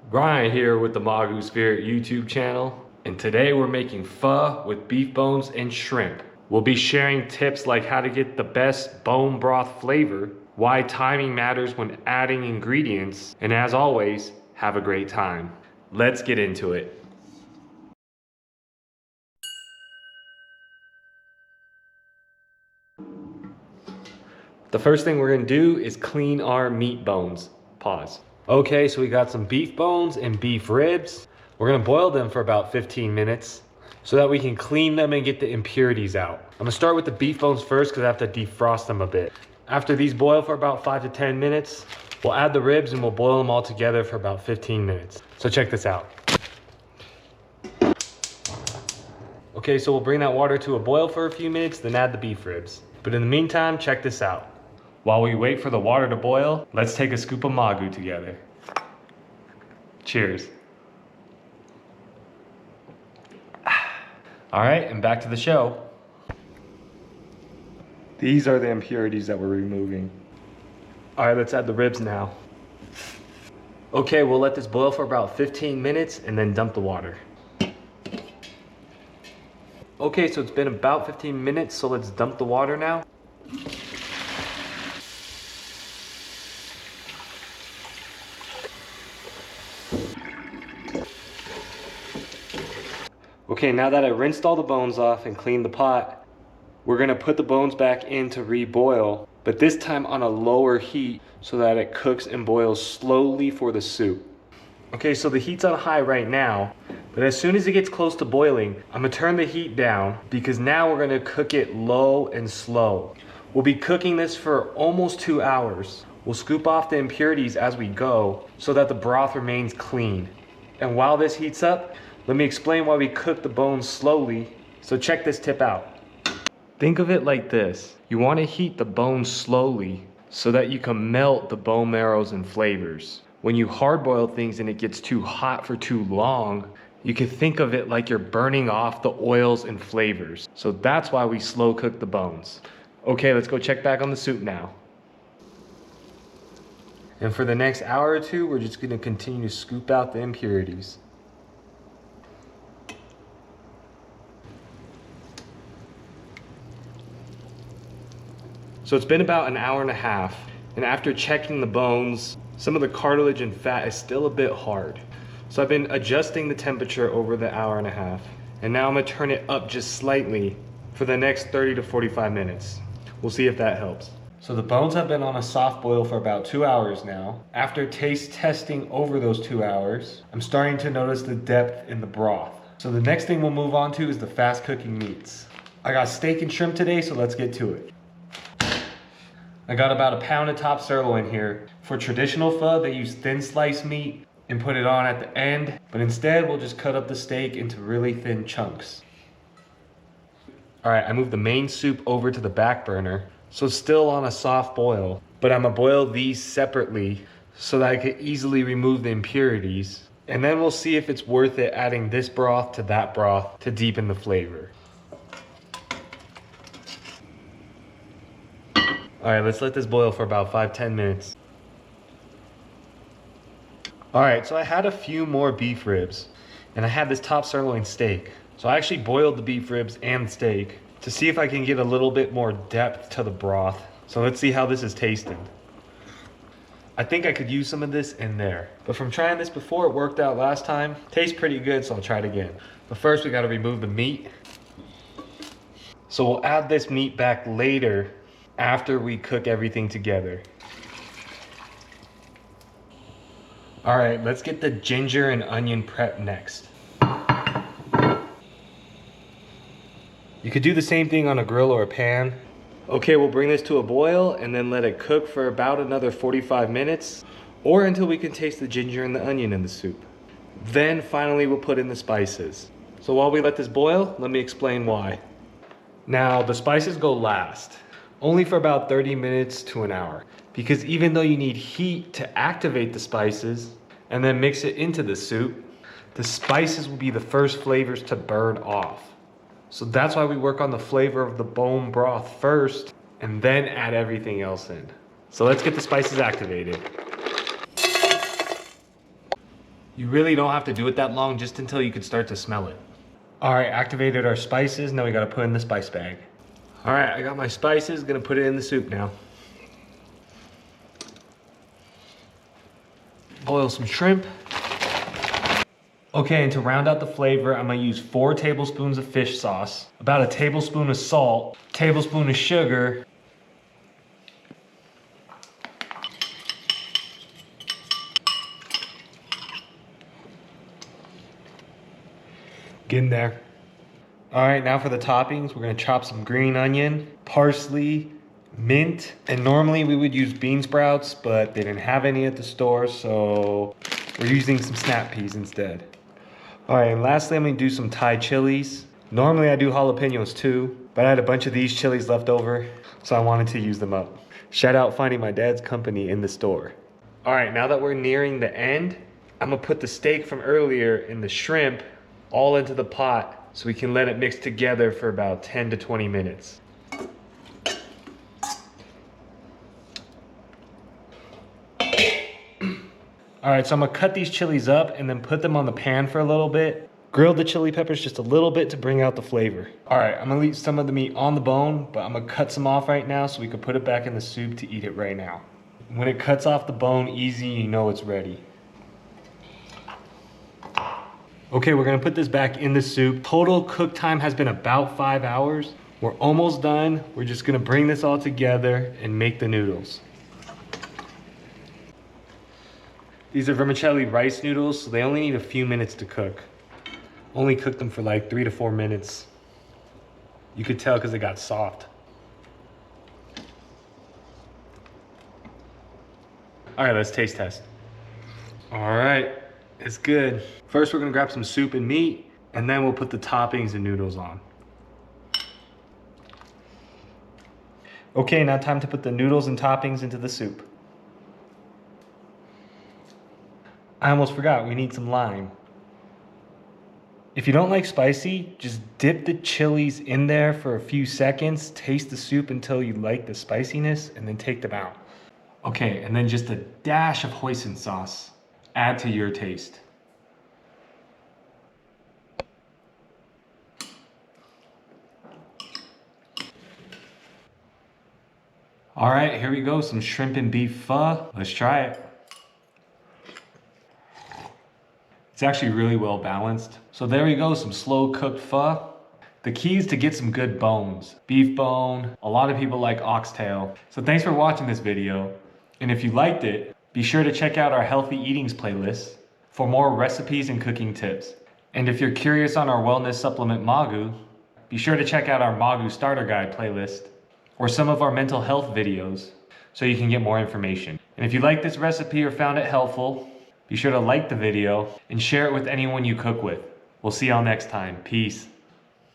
Brian here with the MAGU Spirit YouTube channel, and today we're making pho with beef bones and shrimp. We'll be sharing tips like how to get the best bone broth flavor, why timing matters when adding ingredients, and as always, have a great time. Let's get into it. The first thing we're gonna do is clean our meat bones. Pause. Okay, so we got some beef bones and beef ribs. We're gonna boil them for about 15 minutes so that we can clean them and get the impurities out. I'm gonna start with the beef bones first because I have to defrost them a bit. After these boil for about 5 to 10 minutes, we'll add the ribs and we'll boil them all together for about 15 minutes. So check this out. Okay, so we'll bring that water to a boil for a few minutes, then add the beef ribs. But in the meantime, check this out. While we wait for the water to boil, let's take a scoop of MAGU together. Cheers. All right, and back to the show. These are the impurities that we're removing. All right, let's add the ribs now. Okay, we'll let this boil for about 15 minutes and then dump the water. Okay, so it's been about 15 minutes, so let's dump the water now. Okay, now that I rinsed all the bones off and cleaned the pot, we're gonna put the bones back in to reboil, but this time on a lower heat so that it cooks and boils slowly for the soup. Okay, so the heat's on high right now, but as soon as it gets close to boiling, I'm gonna turn the heat down because now we're gonna cook it low and slow. We'll be cooking this for almost 2 hours. We'll scoop off the impurities as we go so that the broth remains clean. And while this heats up, let me explain why we cook the bones slowly. So check this tip out. Think of it like this. You want to heat the bones slowly so that you can melt the bone marrows and flavors. When you hard boil things and it gets too hot for too long, you can think of it like you're burning off the oils and flavors. So that's why we slow cook the bones. Okay, let's go check back on the soup now. And for the next hour or two, we're just going to continue to scoop out the impurities. So it's been about an hour and a half, and after checking the bones, some of the cartilage and fat is still a bit hard. So I've been adjusting the temperature over the hour and a half, and now I'm gonna turn it up just slightly for the next 30 to 45 minutes. We'll see if that helps. So the bones have been on a soft boil for about 2 hours now. After taste testing over those 2 hours, I'm starting to notice the depth in the broth. So the next thing we'll move on to is the fast cooking meats. I got steak and shrimp today, so let's get to it. I got about 1 pound of top sirloin here. For traditional pho, they use thin sliced meat and put it on at the end, but instead we'll just cut up the steak into really thin chunks. All right, I moved the main soup over to the back burner, so it's still on a soft boil, but I'm gonna boil these separately so that I can easily remove the impurities, and then we'll see if it's worth it adding this broth to that broth to deepen the flavor. All right, let's let this boil for about 5-10 minutes. All right, so I had a few more beef ribs and I had this top sirloin steak. So I actually boiled the beef ribs and the steak to see if I can get a little bit more depth to the broth. So let's see how this is tasting. I think I could use some of this in there, but from trying this before, it worked out last time. Tastes pretty good, so I'll try it again. But first we gotta remove the meat. So we'll add this meat back later after we cook everything together. All right, let's get the ginger and onion prep next. You could do the same thing on a grill or a pan. Okay, we'll bring this to a boil and then let it cook for about another 45 minutes or until we can taste the ginger and the onion in the soup. Then finally we'll put in the spices. So while we let this boil, let me explain why. Now, the spices go last. Only for about 30 minutes to an hour. Because even though you need heat to activate the spices and then mix it into the soup, the spices will be the first flavors to burn off. So that's why we work on the flavor of the bone broth first and then add everything else in. So let's get the spices activated. You really don't have to do it that long, just until you can start to smell it. All right, activated our spices. Now we gotta put in the spice bag. All right, I got my spices, gonna put it in the soup now. Boil some shrimp. Okay, and to round out the flavor, I'm gonna use 4 tablespoons of fish sauce, about a tablespoon of salt, tablespoon of sugar, get in there. All right, now for the toppings, we're gonna chop some green onion, parsley, mint, and normally we would use bean sprouts, but they didn't have any at the store, so we're using some snap peas instead. All right, and lastly, I'm gonna do some Thai chilies. Normally I do jalapenos too, but I had a bunch of these chilies left over, so I wanted to use them up. Shout out finding my dad's company in the store. All right, now that we're nearing the end, I'm gonna put the steak from earlier and the shrimp all into the pot so we can let it mix together for about 10 to 20 minutes. All right, so I'm gonna cut these chilies up and then put them on the pan for a little bit. Grill the chili peppers just a little bit to bring out the flavor. All right, I'm gonna leave some of the meat on the bone, but I'm gonna cut some off right now so we can put it back in the soup to eat it right now. When it cuts off the bone easy, you know it's ready. Okay, we're gonna put this back in the soup. Total cook time has been about 5 hours. We're almost done. We're just gonna bring this all together and make the noodles. These are vermicelli rice noodles, so they only need a few minutes to cook. Only cooked them for like 3 to 4 minutes. You could tell because they got soft. All right, let's taste test. All right, it's good. First, we're gonna grab some soup and meat, and then we'll put the toppings and noodles on. Okay, now time to put the noodles and toppings into the soup. I almost forgot, we need some lime. If you don't like spicy, just dip the chilies in there for a few seconds, taste the soup until you like the spiciness, and then take them out. Okay, and then just a dash of hoisin sauce. Add to your taste. All right, here we go, some shrimp and beef pho. Let's try it. It's actually really well balanced. So there we go, some slow cooked pho. The key is to get some good bones. Beef bone, a lot of people like oxtail. So thanks for watching this video. And if you liked it, be sure to check out our healthy eatings playlist for more recipes and cooking tips. And if you're curious on our wellness supplement MAGU, be sure to check out our MAGU starter guide playlist or some of our mental health videos so you can get more information. And if you like this recipe or found it helpful, be sure to like the video and share it with anyone you cook with. We'll see y'all next time. Peace.